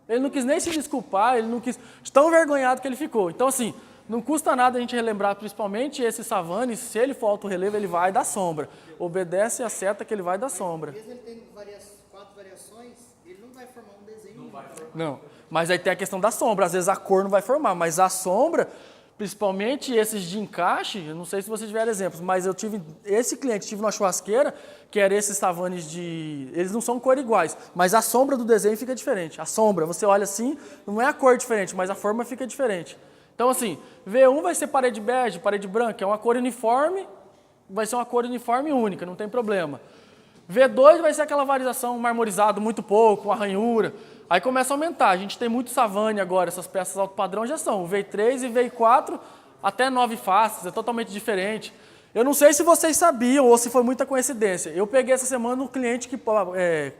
Ele não quis nem se desculpar, ele não quis... Tão envergonhado que ele ficou. Então, assim, não custa nada a gente relembrar, principalmente esse Savanes, se ele for alto relevo, ele vai dar sombra. Obedece e acerta que ele vai dar sombra. Mesmo ele tendo 4 variações, ele não vai formar um desenho. Não, mas aí tem a questão da sombra. Às vezes a cor não vai formar, mas a sombra, principalmente esses de encaixe, eu não sei se vocês tiveram exemplos, mas eu tive esse cliente, tive numa churrasqueira, que era esses Savanes de... Eles não são cor iguais, mas a sombra do desenho fica diferente. A sombra, você olha assim, não é a cor diferente, mas a forma fica diferente. Então, assim, V1 vai ser parede bege, parede branca, é uma cor uniforme, vai ser uma cor uniforme única, não tem problema. V2 vai ser aquela variação marmorizado muito pouco, uma ranhura. Aí começa a aumentar. A gente tem muito Savane agora, essas peças alto padrão já são. O V3 e V4 até 9 faces, é totalmente diferente. Eu não sei se vocês sabiam ou se foi muita coincidência. Eu peguei essa semana um cliente que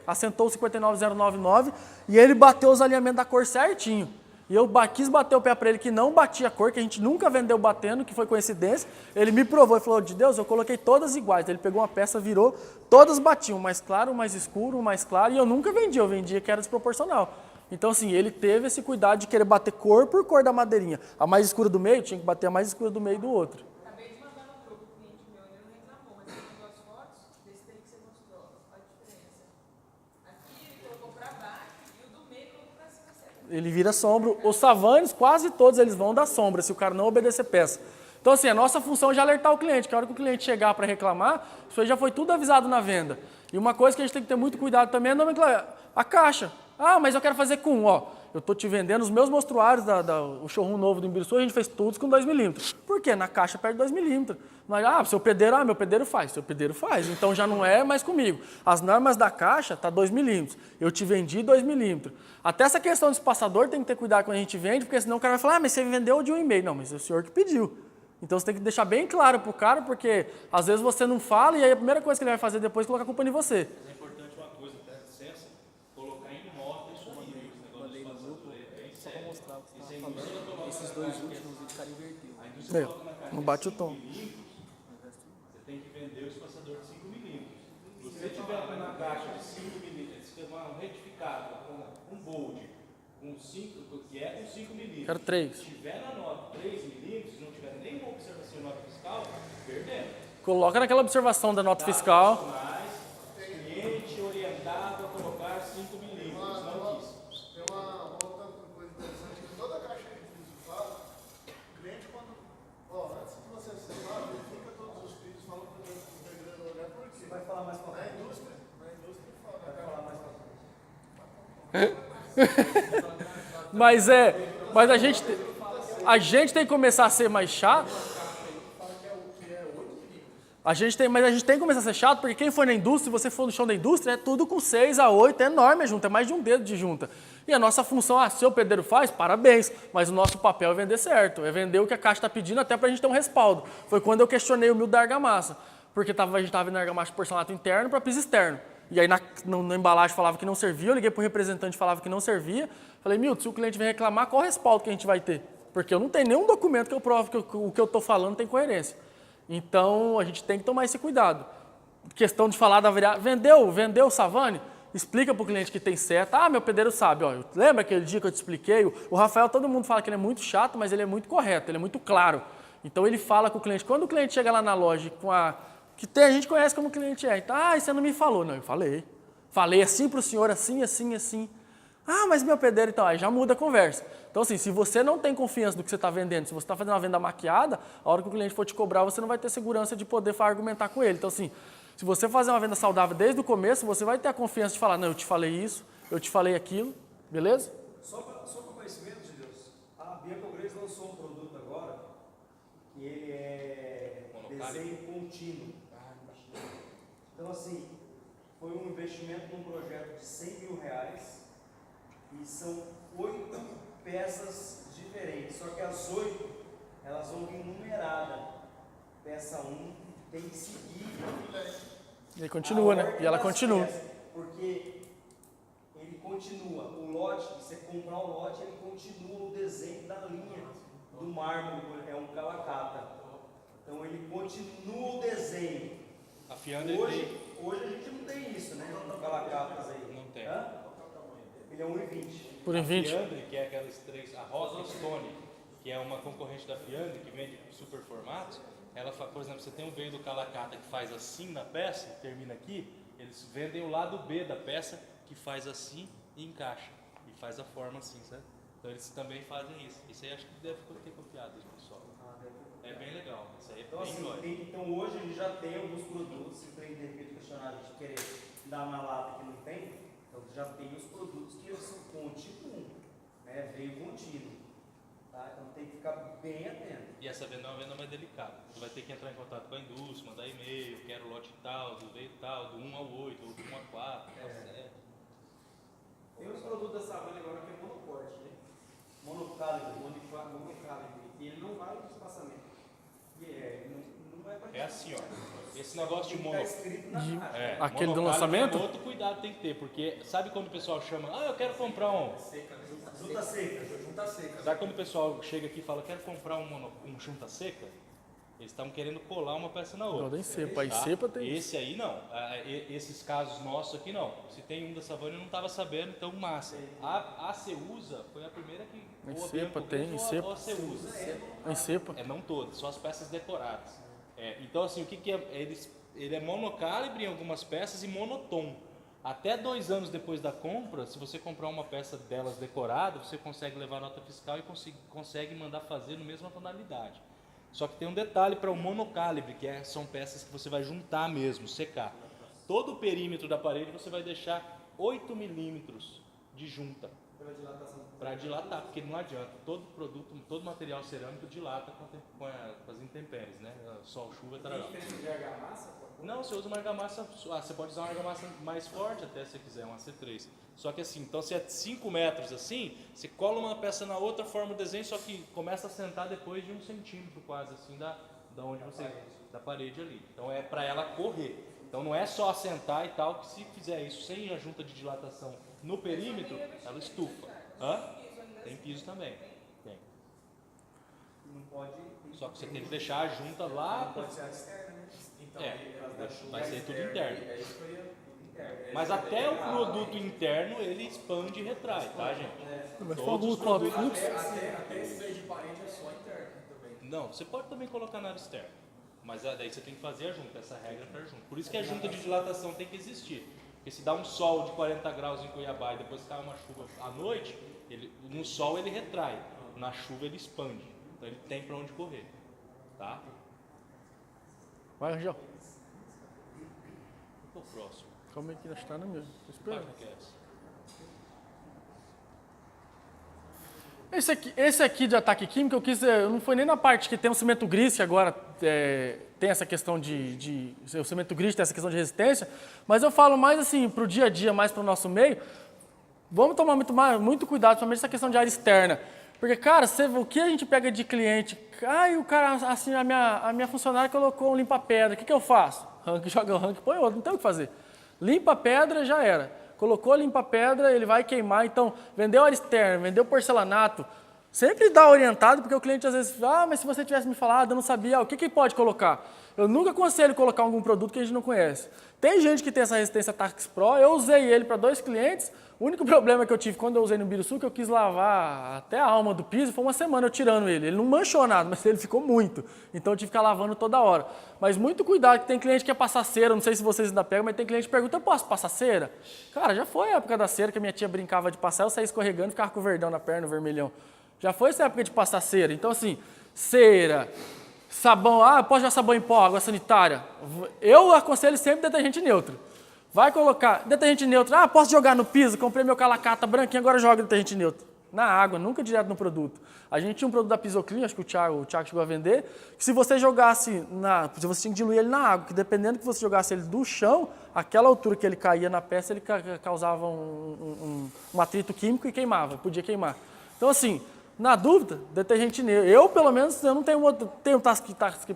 assentou o 59099 e ele bateu os alinhamentos da cor certinho. E eu quis bater o pé para ele que não batia a cor, que a gente nunca vendeu batendo, que foi coincidência. Ele me provou e falou, de Deus, eu coloquei todas iguais. Ele pegou uma peça, virou, todas batiam, um mais claro, um mais escuro, um mais claro, e eu nunca vendia, eu vendia que era desproporcional. Então, assim, ele teve esse cuidado de querer bater cor por cor da madeirinha. A mais escura do meio tinha que bater a mais escura do meio do outro. Acabei de mandar no grupo, o cliente meu, ele não reclamou, mas ele mandou as fotos desse daí que você mostrou, olha a diferença. Aqui ele colocou para baixo e o do meio colocou para cima certo. Ele vira sombra. Os Savanes, quase todos eles vão dar sombra, se o cara não obedecer peça. Então, assim, a nossa função é já alertar o cliente, que a hora que o cliente chegar para reclamar, isso aí já foi tudo avisado na venda. E uma coisa que a gente tem que ter muito cuidado também é a caixa. Ah, mas eu quero fazer com, ó, eu estou te vendendo os meus mostruários, o showroom novo do Imbiriçu, a gente fez todos com 2 milímetros. Por quê? Na caixa perde 2 milímetros. Mas, seu pedreiro, meu pedreiro faz. Seu pedreiro faz, então já não é mais comigo. As normas da caixa tá 2 milímetros. Eu te vendi 2 milímetros. Até essa questão do espaçador tem que ter cuidado quando a gente vende, porque senão o cara vai falar, mas você vendeu de 1,5. Não, mas é o senhor que pediu. Então você tem que deixar bem claro pro cara, porque às vezes você não fala e aí a primeira coisa que ele vai fazer depois é colocar a culpa em você. É importante uma coisa, até licença, colocar em nota isso aí, os negócios do espaçador, é bem sério. Mostrar o que Isso você aí, estava falando. Esses dois últimos, o cara inverteu. Aí Não bate o tom. Você tem que vender o espaçador de 5 milímetros. Se você tiver na caixa de 5 milímetros, se tiver um retificado, um bold, com 5, que é com 5 milímetros. Quero 3. Se tiver na nota 3 milímetros, não tiver nenhuma observação em nota fiscal, perdemos. Coloca naquela observação da nota fiscal. Mas cliente orientado a colocar 5 milímetros, não quis. Tem uma outra coisa interessante que toda caixa de piso fala, o cliente quando, antes de você assinar, verifica todos os pisos, fala para o vendedor olhar por quê. Vai falar mais para a indústria fala, vai falar mais para Mas a gente tem que começar a ser mais chato. Mas a gente tem que começar a ser chato, porque quem for na indústria, se você for no chão da indústria, é tudo com 6 a 8, é enorme a junta, é mais de um dedo de junta. E a nossa função, se o pedreiro faz, parabéns, mas o nosso papel é vender certo, é vender o que a caixa está pedindo até para a gente ter um respaldo. Foi quando eu questionei o Milton da argamassa, porque a gente estava vendo argamassa de porcelanato interno para piso externo. E aí na embalagem falava que não servia, eu liguei para o representante e falava que não servia. Falei, Milton, se o cliente vem reclamar, qual o respaldo que a gente vai ter? Porque eu não tenho nenhum documento que eu prove que o que eu estou falando tem coerência. Então, a gente tem que tomar esse cuidado. Questão de falar da variável. Vendeu o Savane? Explica para o cliente que tem seta. Ah, meu pedreiro sabe. Ó, lembra aquele dia que eu te expliquei? O Rafael, todo mundo fala que ele é muito chato, mas ele é muito correto, ele é muito claro. Então, ele fala com o cliente. Quando o cliente chega lá na loja com a gente conhece como cliente é. Então, você não me falou. Não, eu falei. Falei assim para o senhor, assim, assim, assim. Ah, mas meu pedreiro, então, aí já muda a conversa. Então, assim, se você não tem confiança do que você está vendendo, se você está fazendo uma venda maquiada, a hora que o cliente for te cobrar, você não vai ter segurança de poder argumentar com ele. Então, assim, se você fazer uma venda saudável desde o começo, você vai ter a confiança de falar, não, eu te falei isso, eu te falei aquilo, beleza? Só para conhecimento de Deus, a Bianco Grace lançou um produto agora, que ele é desenho contínuo. Então, assim, foi um investimento num projeto de R$100.000, e são 8 peças diferentes, só que as 8 elas vão vir numeradas. Peça 1 tem que seguir. E aí continua, né? E ela continua. Porque ele continua. O lote, você comprar o lote, ele continua no desenho da linha do mármore, é um calacata. Então ele continua o desenho. Afiando hoje a gente não tem isso, né? Calacatas aí. Não tem. Hã? ele é 1,20. Por A 20. Fiandre, que é aquelas três, a Rosa Stone, que é uma concorrente da Fiandre, que vende super formatos, ela, por exemplo, você tem um veio do Calacata que faz assim na peça, termina aqui, eles vendem o lado B da peça, que faz assim e encaixa, e faz a forma assim, sabe? Então eles também fazem isso. Isso aí acho que deve ter copiado isso, pessoal. É bem legal, isso aí é Então, bem assim, jóia. então hoje a gente já tem alguns produtos, se o cliente de repente questionar a gente querer dar uma lata que não tem, então já tem os produtos que são com tipo 1, né? Veio contínuo. Tá? Então tem que ficar bem atento. E essa venda é uma venda mais delicada. Você vai ter que entrar em contato com a indústria, mandar e-mail, quero lote tal, do veio tal, do 1 ao 8, ou do 1 a 4, ao 7. Tem uns produtos da Savana agora que é monocorte, né? Monocálibre. Monocálibre. E ele não vai no espaçamento. E não vai para É assim, ó. Esse negócio de Está mono... escrito na caixa. Aquele do monocálibre lançamento? é outro cuidado tem que ter, porque sabe quando o pessoal chama, eu quero comprar um... Junta seca. junta seca. Sabe quando o pessoal chega aqui e fala, quero comprar um junta seca? Eles estavam querendo colar uma peça na outra. Não, tem cepa. Aí Tá? cepa tem. Esse aí não. Esses casos nossos aqui não. Se tem um da Savana eu não estava sabendo, então massa. A Ceusa foi a primeira que... Em ou a cepa Bianco tem, fez, em ou cepa. a Ceusa. Em cepa. Não todas, só as peças decoradas. Então assim, o que é? Ele é monocalibre em algumas peças e monotom. Até 2 anos depois da compra, se você comprar uma peça delas decorada, você consegue levar nota fiscal e consegue mandar fazer na mesma tonalidade. Só que tem um detalhe para o monocalibre, que são peças que você vai juntar mesmo, secar. Todo o perímetro da parede você vai deixar 8 milímetros de junta. Para dilatar, porque não adianta. Todo produto, todo material cerâmico dilata com as intempéries, né? Sol, chuva, tal. De argamassa? Não, você usa uma argamassa, você pode usar uma argamassa mais forte até se você quiser, uma C3. Só que assim, então se é 5 metros assim, você cola uma peça na outra, forma o desenho, só que começa a sentar depois de 1 centímetro quase assim da onde você, da parede ali. Então é para ela correr. Então não é só assentar e tal, que se fizer isso sem a junta de dilatação no perímetro, ela estufa. Tem piso também. Tem. Não pode. Só que você tem que deixar a junta lá. Pode ser a externa, né? Então, Vai ser tudo interno. Mas até o produto interno ele expande e retrai, tá, gente? Mas Todos alguns os produtos- fluxos. até esse veio de parede é só interno também. Não, você pode também colocar na área externa. Mas daí você tem que fazer a junta, essa regra para junto. Por isso que a junta de dilatação tem que existir. Porque se dá um sol de 40 graus em Cuiabá e depois cai uma chuva à noite, no sol ele retrai, na chuva ele expande. Então ele tem para onde correr, tá? Vai, Rangel. O próximo. Calma aí que nós está no mesmo. Tô esperando. Página que é essa? Esse aqui de ataque químico, eu não foi nem na parte que tem o cimento gris, que agora tem essa questão o cimento gris tem essa questão de resistência, mas eu falo mais assim, para o dia a dia, mais para o nosso meio, vamos tomar muito cuidado, principalmente essa questão de área externa. Porque, cara, o que a gente pega de cliente, o cara, assim, a minha funcionária colocou um limpa-pedra, o que eu faço? Joga o rank, põe outro, não tem o que fazer. Limpa a pedra, já era. Colocou limpa-pedra, ele vai queimar. Então, vendeu área externa, vendeu porcelanato, sempre dá orientado, porque o cliente às vezes fala, mas se você tivesse me falado, eu não sabia, o que pode colocar? Eu nunca aconselho colocar algum produto que a gente não conhece. Tem gente que tem essa resistência Tax Pro, eu usei ele para 2 clientes, o único problema que eu tive quando eu usei no Biruçu, que eu quis lavar até a alma do piso, foi uma semana eu tirando ele. Ele não manchou nada, mas ele ficou muito. Então eu tive que ficar lavando toda hora. Mas muito cuidado, que tem cliente que quer passar cera, não sei se vocês ainda pegam, mas tem cliente que pergunta, eu posso passar cera? Cara, já foi a época da cera que a minha tia brincava de passar, eu saía escorregando e ficava com o verdão na perna, o vermelhão. Já foi essa época de passar cera. Então assim, cera, sabão, eu posso jogar sabão em pó, água sanitária. Eu aconselho sempre detergente neutro. Vai colocar detergente neutro. Posso jogar no piso? Comprei meu Calacata branquinho, agora joga detergente neutro. Na água, nunca direto no produto. A gente tinha um produto da Pisoclean, acho que o Thiago chegou a vender, que se você jogasse, você tinha que diluir ele na água, que dependendo que você jogasse ele do chão, aquela altura que ele caía na peça, ele causava um atrito químico e queimava, podia queimar. Então assim, na dúvida, detergente neutro. Eu, pelo menos, eu não tenho outro, tenho Task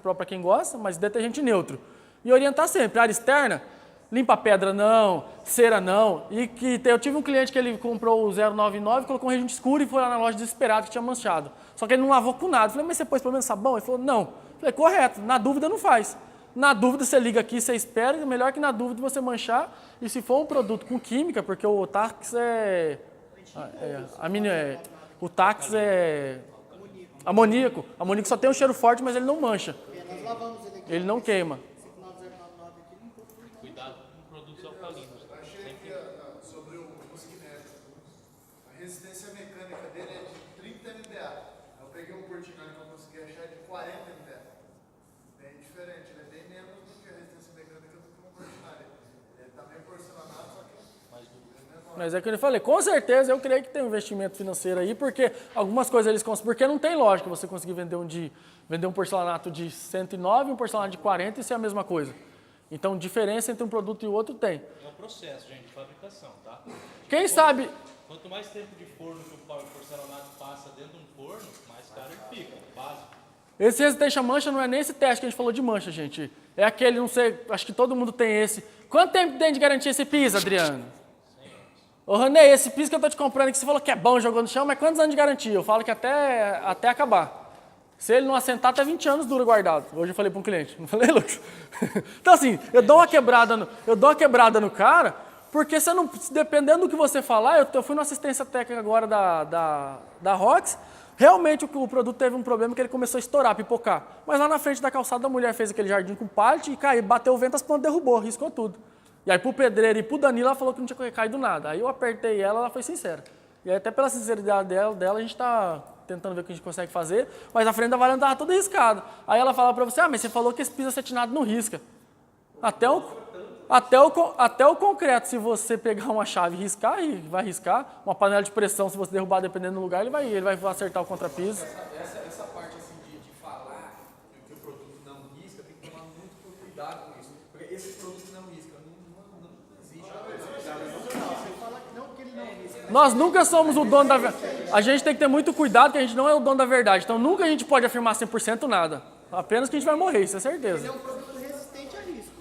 Pro para quem gosta, mas detergente neutro. E orientar sempre, área externa, limpa pedra não, cera não. E eu tive um cliente que ele comprou o 099, colocou um reagente escuro e foi lá na loja desesperado que tinha manchado. Só que ele não lavou com nada. Eu falei, mas você pôs pelo menos sabão? Ele falou, não. Eu falei, correto, na dúvida não faz. Na dúvida você liga aqui, você espera, melhor que na dúvida você manchar. E se for um produto com química, porque o Tax O táxi é amoníaco. Amoníaco só tem um cheiro forte, mas ele não mancha. Nós lavamos ele aqui. Ele não queima. 59099 aqui limpou tudo. Cuidado com produtos alcalinos. Achei aqui sobre o mosquinético. A resistência mecânica dele é de 30 MPa. Eu peguei um Portinari que eu consegui achar de 40 MPa. Bem diferente, ele é bem menos do que a resistência mecânica do que um Portinari. Ele tá meio porcelanato, só que Mas é que eu falei, com certeza eu creio que tem um investimento financeiro aí, porque algumas coisas eles conseguem. Porque não tem lógica você conseguir vender um porcelanato de 109 e um porcelanato de 40 e ser a mesma coisa. Então, diferença entre um produto e o outro tem. É um processo, gente, de fabricação, tá? Quem sabe. Quanto mais tempo de forno que o porcelanato passa dentro de um forno, mais caro ele fica, básico. Esse resistente a mancha não é nem esse teste que a gente falou de mancha, gente. É aquele, não sei, acho que todo mundo tem esse. Quanto tempo tem de garantia esse piso, Adriano? Ô, Ranei, esse piso que eu tô te comprando, que você falou que é bom, jogou no chão, mas quantos anos de garantia? Eu falo que até acabar. Se ele não assentar, até 20 anos dura guardado. Hoje eu falei para um cliente, não falei, Lucas? Então assim, eu dou uma quebrada no cara, porque você não, dependendo do que você falar, eu fui na assistência técnica agora da Rox, realmente o produto teve um problema que ele começou a estourar, pipocar. Mas lá na frente da calçada a mulher fez aquele jardim com pallet e caiu, bateu o vento, as plantas derrubou, riscou tudo. E aí pro pedreiro e pro Danilo, ela falou que não tinha caído nada. Aí eu apertei ela foi sincera. E aí até pela sinceridade dela a gente está tentando ver o que a gente consegue fazer, mas a frente da varanda estava toda riscada. Aí ela fala para você, mas você falou que esse piso acetinado não risca. Até o concreto, se você pegar uma chave e riscar, e vai riscar. Uma panela de pressão, se você derrubar dependendo do lugar, ele vai acertar o contrapiso. Essa parte assim de falar que o produto não risca, tem que tomar muito cuidado com isso. Porque esses produtos que não riscam, não existe. Nós nunca somos o dono da verdade. A gente tem que ter muito cuidado, que a gente não é o dono da verdade. Então nunca a gente pode afirmar 100% nada. Apenas que a gente vai morrer, isso é certeza. Ele é um produto resistente a risco.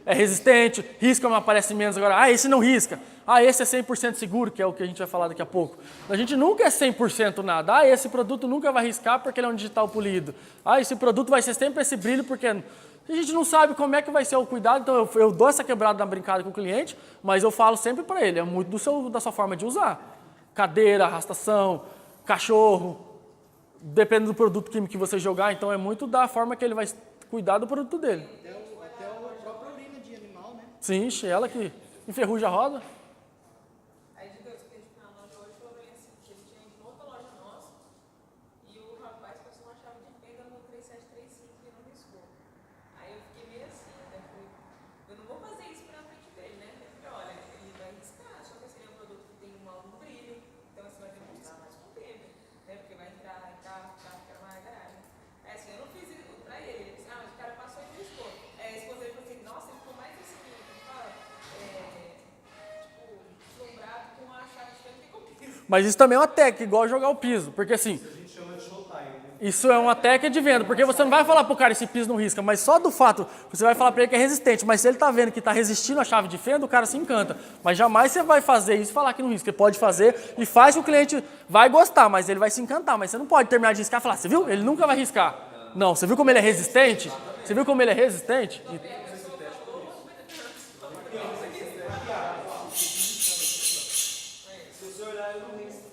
É resistente, risca não aparece menos agora. Ah, esse não risca. Ah, esse é 100% seguro, que é o que a gente vai falar daqui a pouco. A gente nunca é 100% nada. Ah, esse produto nunca vai riscar porque ele é um digital polido. Ah, esse produto vai ser sempre esse brilho porque a gente não sabe como é que vai ser o cuidado. Então eu dou essa quebrada na brincada com o cliente, mas eu falo sempre para ele, é muito da sua forma de usar. Cadeira, arrastação, cachorro, depende do produto químico que você jogar, então é muito da forma que ele vai cuidar do produto dele. Até a própria urina de animal, né? Sim, ela que enferruja a roda. Aí de Deus, que a gente na loja hoje falou bem assim, que ele tinha ido em outra loja nossa e o rapaz passou uma chave de fenda no 3735 e não riscou. Aí eu fiquei meio assim, né? Eu não vou fazer isso pra frente dele, né? Eu falei, olha, ele vai riscar, só que esse é um produto que tem um brilho, então você vai demonstrar mais com o tempo, né? Porque vai entrar em carro, ficar mais garagem. Aí assim, eu não fiz isso pra ele. Ele disse, mas o cara passou e riscou. Aí a esposa dele falou assim, nossa, ele ficou mais assim, fala, tipo, deslumbrado com a chave de fenda que eu fiz. Mas isso também é uma técnica, igual jogar o piso, porque assim, A gente chama de showtime, né? isso é uma técnica de venda, porque você não vai falar pro cara esse piso não risca, mas só do fato, você vai falar para ele que é resistente, mas se ele tá vendo que tá resistindo à chave de fenda, o cara se encanta. Mas jamais você vai fazer isso e falar que não risca. Ele pode fazer e faz que o cliente vai gostar, mas ele vai se encantar. Mas você não pode terminar de riscar e falar, você viu? Ele nunca vai riscar. Não, você viu como ele é resistente? Você viu como ele é resistente? Se você olhar, eu não risco.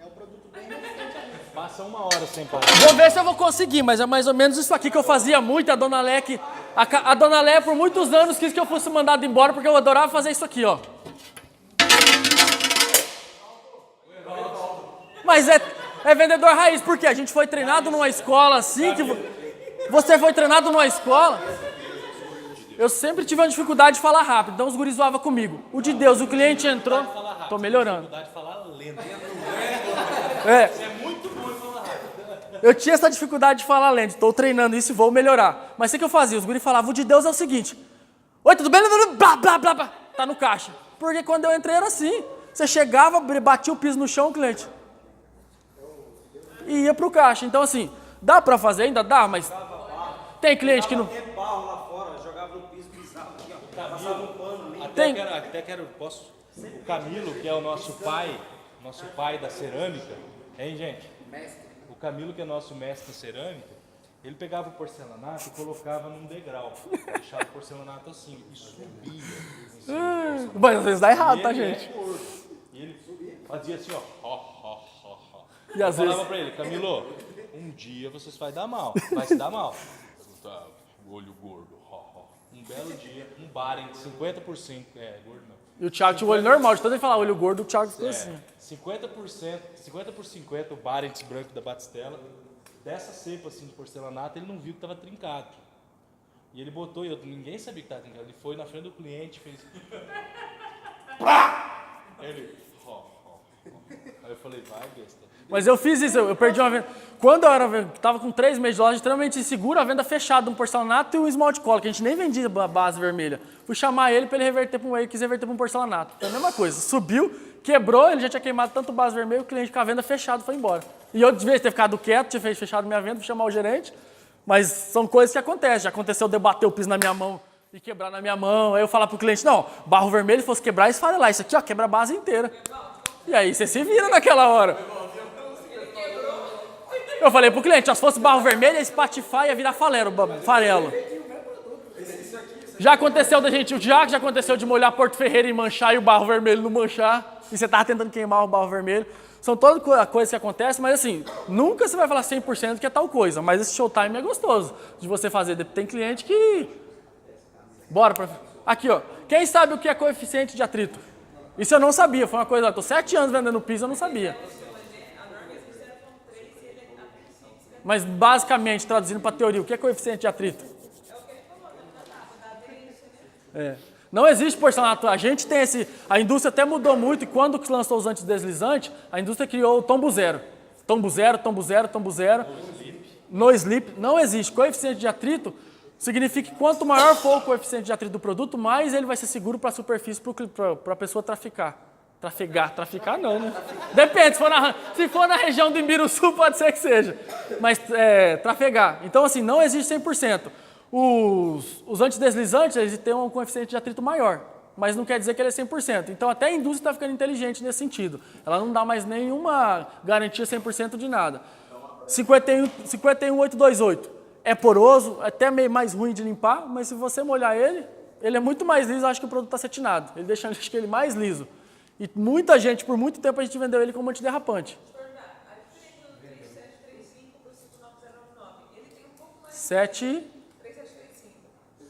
É um produto bem resistente a risco. Passa uma hora sem parar. Vou ver se eu vou conseguir, mas é mais ou menos isso aqui que eu fazia muito. A Dona Lé, a Dona Lé por muitos anos quis que eu fosse mandado embora porque eu adorava fazer isso aqui, ó. Mas é vendedor raiz, porque a gente foi treinado numa escola assim, que você foi treinado numa escola. Eu sempre tive uma dificuldade de falar rápido, então os guris zoavam comigo. O de Deus, o cliente entrou, tô melhorando. Dificuldade de falar lento. É. É muito bom em falar rápido. Eu tinha essa dificuldade de falar lento, estou treinando isso e vou melhorar. Mas o que eu fazia? Os guris falavam, o de Deus é o seguinte, oi, tudo bem? Blá, blá, blá, blá. Tá no caixa. Porque quando eu entrei era assim, você chegava, batia o piso no chão, o cliente e ia pro caixa. Então assim, dá pra fazer? Ainda dá, mas tem cliente que não... Até barro lá fora, jogava no piso, pisava aqui, ó. Passava um pano ali. Até quero, posso? O Camilo, que é o nosso pai da cerâmica, hein, gente? O Camilo, que é nosso mestre da cerâmica, Ele pegava o porcelanato e colocava num degrau. Deixava o porcelanato assim e subia. Em cima do porcelanato. Mas às vezes dá errado, E tá, ele gente? é gordo. E ele fazia assim, ó. E às Eu falava vezes... pra ele, Camilo, um dia vocês vai dar mal. Vai se dar mal. Tá, olho gordo. Um belo dia, um bar em 50%. Gordo não. E o Thiago tinha o olho normal, de tanto ele falar olho gordo, o Thiago ficou assim. 50%, 50 por 50, o Barents branco da Batistella, dessa cepa assim de porcelanato, ele não viu que estava trincado. E ele botou, ninguém sabia que estava trincado. Ele foi na frente do cliente, fez. Ele. Aí eu falei, vai, besta. Mas eu fiz isso, eu perdi uma venda. Quando eu tava com 3 meses de loja, extremamente inseguro, a venda fechada, um porcelanato e um esmalte cola, que a gente nem vendia a base vermelha. Fui chamar ele para ele reverter para ele quis reverter para um porcelanato. Foi a mesma coisa, subiu, quebrou, ele já tinha queimado tanto base vermelha, o cliente com a venda fechada foi embora. E eu, de vez de ter ficado quieto, tinha fechado minha venda, fui chamar o gerente, mas são coisas que acontecem. Já aconteceu de eu bater o piso na minha mão e quebrar na minha mão, aí eu falar pro cliente, não, barro vermelho, se fosse quebrar, esfarelar, isso aqui, ó, quebra a base inteira. E aí você se vira naquela hora. Eu falei pro cliente, ó, se fosse barro vermelho, ia espatifar e ia virar farelo. Já aconteceu da gente, já aconteceu de molhar Porto Ferreira e manchar e o barro vermelho não manchar, e você tava tentando queimar o barro vermelho. São todas coisas que acontecem, mas assim, nunca você vai falar 100% que é tal coisa, mas esse showtime é gostoso de você fazer. Tem cliente que... Bora pra... Aqui, ó. Quem sabe o que é coeficiente de atrito? Isso eu não sabia, foi uma coisa, eu tô 7 anos vendendo piso, eu não sabia. Mas basicamente, traduzindo para teoria, o que é coeficiente de atrito? Não existe porcelanato. A gente tem esse... A indústria até mudou muito e quando lançou os antideslizantes, a indústria criou o tombo zero. Tombo zero, tombo zero, tombo zero. No slip. Não existe. Coeficiente de atrito significa que quanto maior for o coeficiente de atrito do produto, mais ele vai ser seguro para a superfície, para a pessoa traficar. Traficar não, né? Depende, se for na região do Imbiruçu, pode ser que seja. Mas trafegar. Então, assim, não existe 100%. Os antideslizantes, eles têm um coeficiente de atrito maior, mas não quer dizer que ele é 100%. Então, até a indústria está ficando inteligente nesse sentido. Ela não dá mais nenhuma garantia 100% de nada. 51828 é poroso, até meio mais ruim de limpar, mas se você molhar ele é muito mais liso, acho que o produto está cetinado. Ele deixa ele mais liso. E muita gente, por muito tempo, a gente vendeu ele como antiderrapante. A diferença do 3735 para o 59099, ele tem um pouco mais... 7... 3735.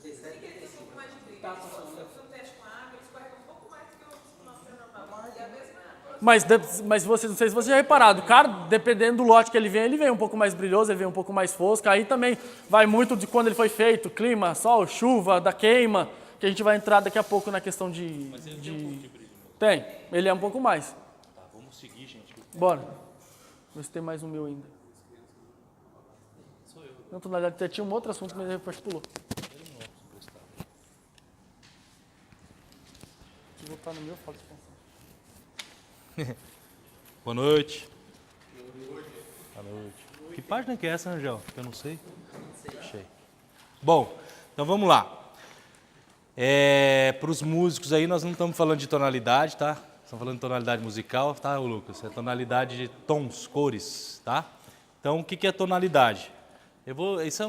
Ele tem um pouco mais de brilho. No teste com a água, ele escorrega um pouco mais do que o 59099. É a mesma... Mas não sei se você já reparado, o cara, dependendo do lote que ele vem um pouco mais brilhoso, ele vem um pouco mais fosco. Aí também vai muito de quando ele foi feito, clima, sol, chuva, da queima, que a gente vai entrar daqui a pouco na questão de... Mas ele tem um pouco de brilho. Tem, ele é um pouco mais. Tá, vamos seguir, gente. Bora. Vê se tem mais um meu ainda. Sou eu. Não, na verdade, tinha um outro assunto, mas depois pulou. Se voltar no meu, fala Boa noite. Boa noite. Que página que é essa, Angel? Eu não sei. Achei. Bom, então vamos lá. Para os músicos aí, nós não estamos falando de tonalidade, tá? Estamos falando de tonalidade musical, tá, Lucas? É tonalidade de tons, cores, tá? Então, o que é tonalidade? Isso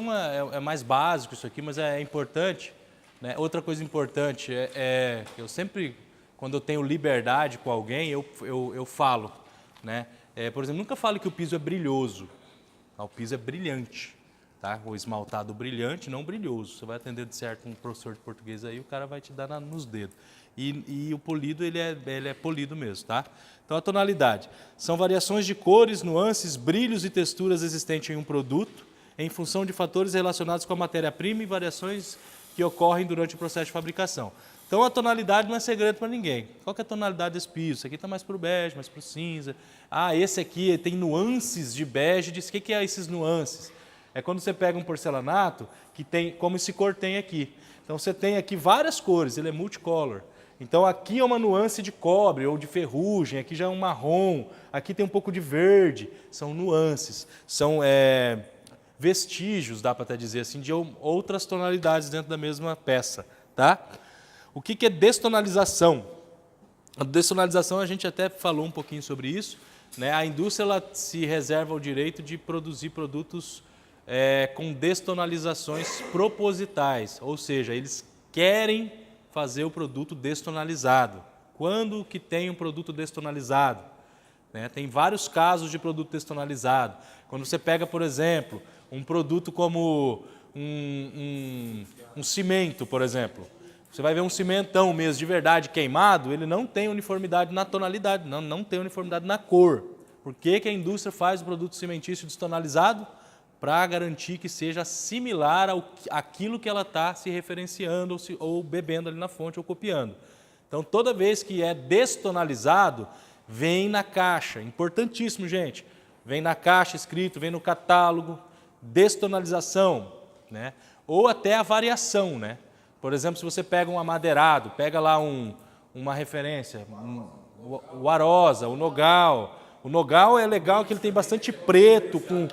é mais básico isso aqui, mas é importante. Né? Outra coisa importante eu sempre, quando eu tenho liberdade com alguém, eu falo. Né? Por exemplo, nunca falo que o piso é brilhoso. O piso é brilhante. Tá? O esmaltado brilhante, não brilhoso. Você vai atender de certo um professor de português aí, o cara vai te dar nos dedos. E o polido, ele é polido mesmo, tá? Então, a tonalidade. São variações de cores, nuances, brilhos e texturas existentes em um produto, em função de fatores relacionados com a matéria-prima e variações que ocorrem durante o processo de fabricação. Então, a tonalidade não é segredo para ninguém. Qual que é a tonalidade desse piso? Esse aqui está mais para o bege, mais para o cinza. Ah, esse aqui tem nuances de bege. O que é esses nuances? É quando você pega um porcelanato que tem, como esse cor tem aqui. Então você tem aqui várias cores, ele é multicolor. Então aqui é uma nuance de cobre ou de ferrugem, aqui já é um marrom, aqui tem um pouco de verde. São nuances, são vestígios, dá para até dizer assim, de outras tonalidades dentro da mesma peça. Tá? O que é destonalização? A destonalização, a gente até falou um pouquinho sobre isso. Né? A indústria ela se reserva o direito de produzir produtos com destonalizações propositais, ou seja, eles querem fazer o produto destonalizado. Quando que tem um produto destonalizado? Né? Tem vários casos de produto destonalizado. Quando você pega, por exemplo, um produto como um cimento, por exemplo. Você vai ver um cimentão mesmo de verdade queimado, ele não tem uniformidade na tonalidade, não tem uniformidade na cor. Por que que a indústria faz o produto cimentício destonalizado? Para garantir que seja similar àquilo que ela está se referenciando ou bebendo ali na fonte ou copiando. Então, toda vez que é destonalizado, vem na caixa. Importantíssimo, gente. Vem na caixa escrito, vem no catálogo, destonalização, né? Ou até a variação, né? Por exemplo, se você pega um amadeirado, pega lá uma referência, o arosa, o nogal. O nogal é legal que ele tem bastante preto com...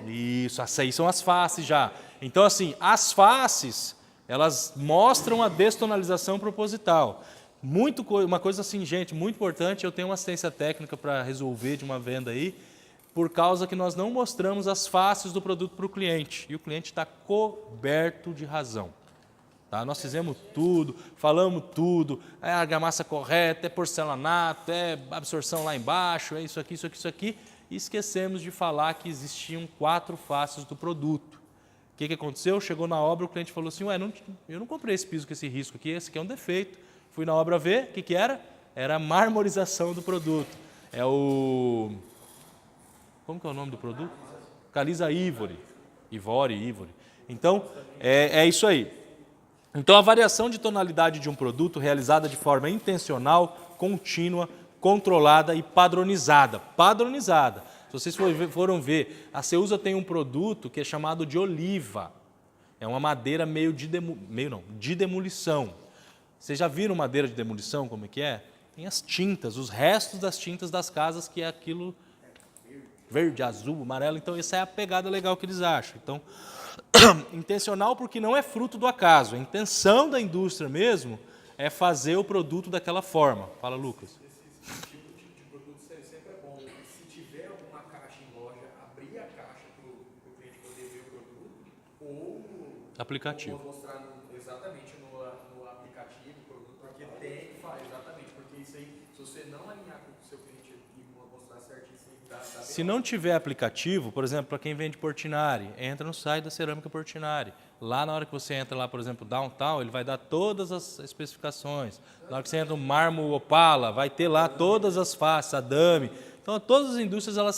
Isso, essas aí são as faces já. Então, assim, as faces, elas mostram a destonalização proposital. Uma coisa assim, gente, muito importante, eu tenho uma assistência técnica para resolver de uma venda aí, por causa que nós não mostramos as faces do produto para o cliente. E o cliente está coberto de razão. Tá? Nós fizemos tudo, falamos tudo, é argamassa correta, é porcelanato, é absorção lá embaixo, é isso aqui, isso aqui, isso aqui. E esquecemos de falar que existiam 4 faces do produto. O que aconteceu? Chegou na obra, o cliente falou assim, ué, eu não comprei esse piso com esse risco aqui, esse aqui é um defeito. Fui na obra ver, o que era? Era a marmorização do produto. É o... Como que é o nome do produto? Caliza Ivory. Ivory. Então, é isso aí. Então, a variação de tonalidade de um produto realizada de forma intencional, contínua, controlada e padronizada. Padronizada. Se vocês foram ver, a Ceusa tem um produto que é chamado de oliva. É uma madeira de demolição. Vocês já viram madeira de demolição, como é que é? Tem as tintas, os restos das tintas das casas, que é aquilo verde, azul, amarelo. Então, essa é a pegada legal que eles acham. Então, intencional porque não é fruto do acaso. A intenção da indústria mesmo é fazer o produto daquela forma. Fala, Lucas. Esse tipo de produto sempre é bom. Se tiver alguma caixa em loja, abrir a caixa para o cliente poder ver o produto, ou aplicativo. Ou mostrar exatamente no aplicativo o produto, porque tem que falar exatamente, porque isso aí, se você não alinhar com o seu cliente e mostrar certinho, isso aí dá se não tiver aplicativo, por exemplo, para quem vende Portinari, entra no site da Cerâmica Portinari. Lá na hora que você entra lá, por exemplo, Downtown, ele vai dar todas as especificações. Na hora que você entra no mármore Opala, vai ter lá todas as faces, adame. Então, todas as indústrias elas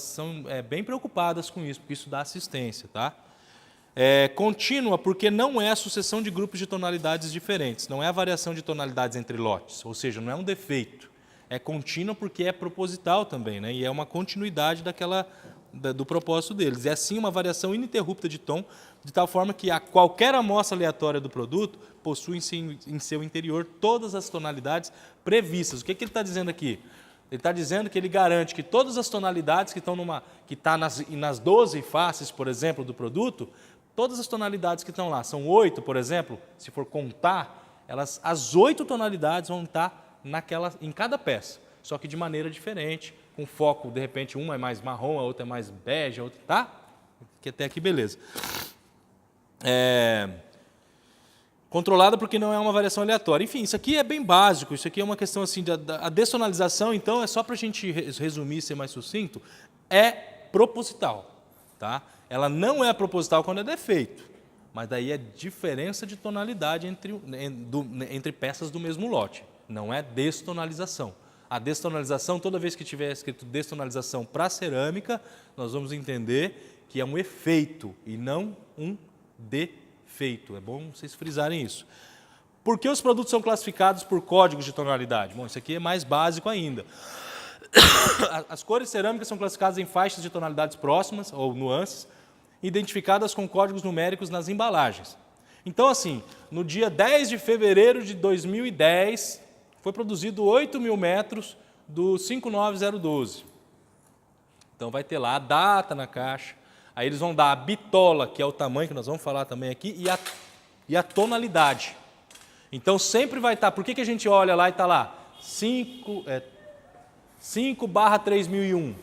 são bem preocupadas com isso, porque isso dá assistência, tá? Contínua, porque não é a sucessão de grupos de tonalidades diferentes, não é a variação de tonalidades entre lotes, ou seja, não é um defeito. É contínua porque é proposital também, né? E é uma continuidade do propósito deles. É assim uma variação ininterrupta de tom, de tal forma que qualquer amostra aleatória do produto possui em seu interior todas as tonalidades previstas. O que ele está dizendo aqui? Ele está dizendo que ele garante que todas as tonalidades que estão nas 12 faces, por exemplo, do produto, todas as tonalidades que estão lá, são 8, por exemplo, se for contar, as 8 tonalidades vão estar em cada peça, só que de maneira diferente, com foco, de repente, uma é mais marrom, a outra é mais bege, a outra, tá? Que até aqui, beleza. Controlada porque não é uma variação aleatória. Enfim, isso aqui é bem básico, isso aqui é uma questão assim, a destonalização, então, é só para a gente resumir, ser mais sucinto, é proposital, tá? Ela não é proposital quando é defeito, mas daí é diferença de tonalidade entre peças do mesmo lote, não é destonalização. A destonalização, toda vez que tiver escrito destonalização para cerâmica, nós vamos entender que é um efeito e não um defeito. É bom vocês frisarem isso. Por que os produtos são classificados por códigos de tonalidade? Bom, isso aqui é mais básico ainda. As cores cerâmicas são classificadas em faixas de tonalidades próximas, ou nuances, identificadas com códigos numéricos nas embalagens. Então, assim, no dia 10 de fevereiro de 2010, foi produzido 8.000 metros do 59012. Então, vai ter lá a data na caixa, aí eles vão dar a bitola, que é o tamanho que nós vamos falar também aqui, e a tonalidade. Então, sempre vai estar... Por que a gente olha lá e está lá? 5/3001.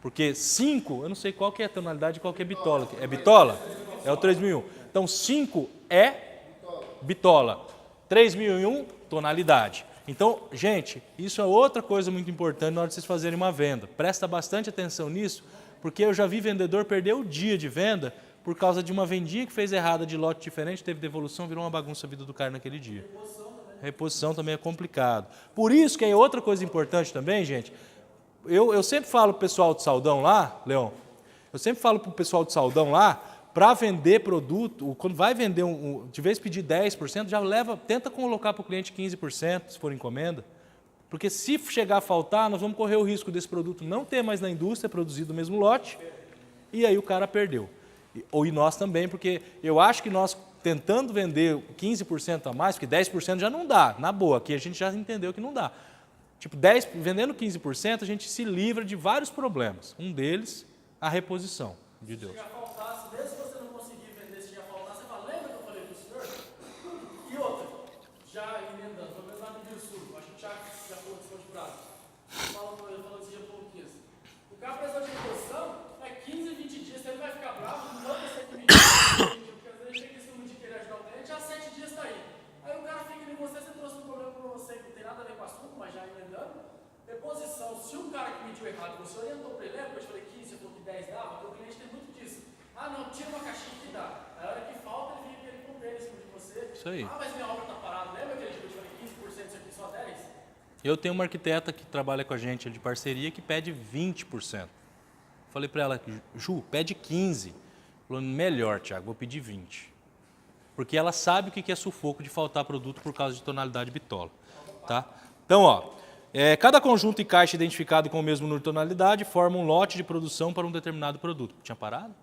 Porque 5, eu não sei qual que é a tonalidade e qual que é bitola. É bitola? É o 3001. Então 5 é bitola. 3001, tonalidade. Então, gente, isso é outra coisa muito importante na hora de vocês fazerem uma venda. Presta bastante atenção nisso, porque eu já vi vendedor perder o dia de venda por causa de uma vendinha que fez errada de lote diferente, teve devolução, virou uma bagunça a vida do cara naquele dia. Reposição também é complicado. Por isso que é outra coisa importante também, gente, eu sempre falo para o pessoal do Saldão lá, Leon, eu sempre falo para o pessoal do Saldão lá, para vender produto, quando vai vender, de vez pedir 10%, já tenta colocar para o cliente 15%, se for encomenda. Porque se chegar a faltar, nós vamos correr o risco desse produto não ter mais na indústria, produzido no mesmo lote, e aí o cara perdeu. E nós também, porque eu acho que nós tentando vender 15% a mais, porque 10% já não dá, na boa, aqui a gente já entendeu que não dá. Tipo, vendendo 15%, a gente se livra de vários problemas. Um deles, a reposição de Deus. Se já faltasse, mesmo se você não conseguir vender, se já faltasse, você fala, lembra que eu falei para o senhor? E outra, já emendando, pelo menos lá no Rio Sul, acho que o Thiago já falou de de prazo. Falando desse dia pouco isso. O cara precisou de reposição, é 15, 20 dias, se ele vai ficar bravo, não vai ser que me porque às vezes chega esse número de querer ajudar o cliente, já 7 dias está aí. Aí o cara fica em você trouxe um problema para você que não tem nada a ver com o assunto, mas já emendando. Deposição, se o cara que mediu errado, você orientou para ele, lembra que eu te falei 15, você falou que 10 dava, porque o cliente tem muito disso. Ah, não, tira uma caixinha que dá. Aí a hora que falta, ele vem querer comprar em cima de você. Isso aí. Ah, mas minha obra está parada. Lembra aquele dia que eu te falei 15%, isso aqui só 10%? Eu tenho uma arquiteta que trabalha com a gente de parceria que pede 20%. Falei para ela, Ju, pede 15%. Falou, melhor, Thiago, vou pedir 20%. Porque ela sabe o que é sufoco de faltar produto por causa de tonalidade bitola. Tá? Então, ó, cada conjunto e caixa identificado com o mesmo número de tonalidade forma um lote de produção para um determinado produto. Tinha parado?